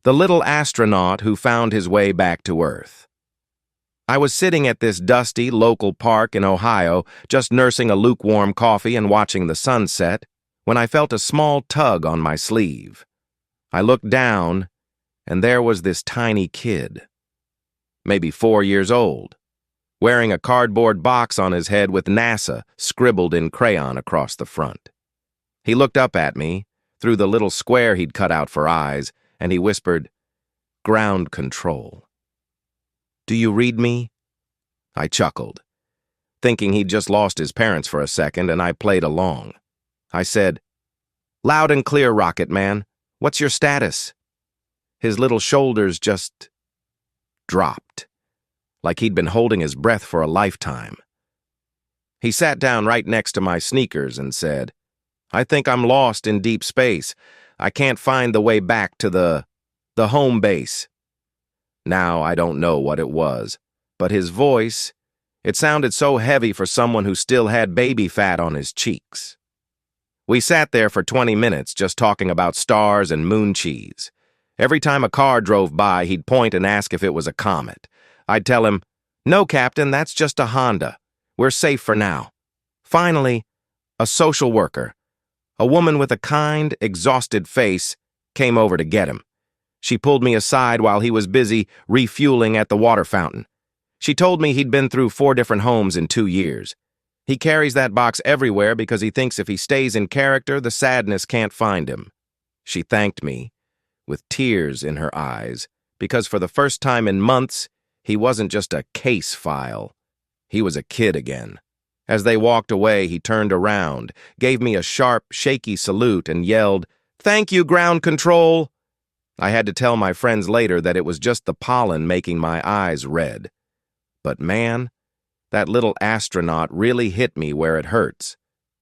The little astronaut who found his way back to Earth. I was sitting at this dusty local park in Ohio, just nursing a lukewarm coffee and watching the sunset, when I felt a small tug on my sleeve. I looked down, and there was this tiny kid, maybe 4 years old, wearing a cardboard box on his head with NASA scribbled in crayon across the front. He looked up at me, through the little square he'd cut out for eyes, and he whispered, "Ground control." "Do you read me?" I chuckled, thinking he'd just lost his parents for a second, and I played along. I said, "Loud and clear, Rocket Man. What's your status?" His little shoulders just dropped, like he'd been holding his breath for a lifetime. He sat down right next to my sneakers and said, "I think I'm lost in deep space. I can't find the way back to the home base." Now I don't know what it was, but his voice, it sounded so heavy for someone who still had baby fat on his cheeks. We sat there for 20 minutes just talking about stars and moon cheese. Every time a car drove by, he'd point and ask if it was a comet. I'd tell him, "No, Captain, that's just a Honda. We're safe for now." Finally, a social worker, a woman with a kind, exhausted face, came over to get him. She pulled me aside while he was busy refueling at the water fountain. She told me he'd been through 4 different homes in 2 years. He carries that box everywhere because he thinks if he stays in character, the sadness can't find him. She thanked me, with tears in her eyes, because for the first time in months, he wasn't just a case file. He was a kid again. As they walked away, he turned around, gave me a sharp, shaky salute, and yelled, "Thank you, ground control!" I had to tell my friends later that it was just the pollen making my eyes red. But man, that little astronaut really hit me where it hurts.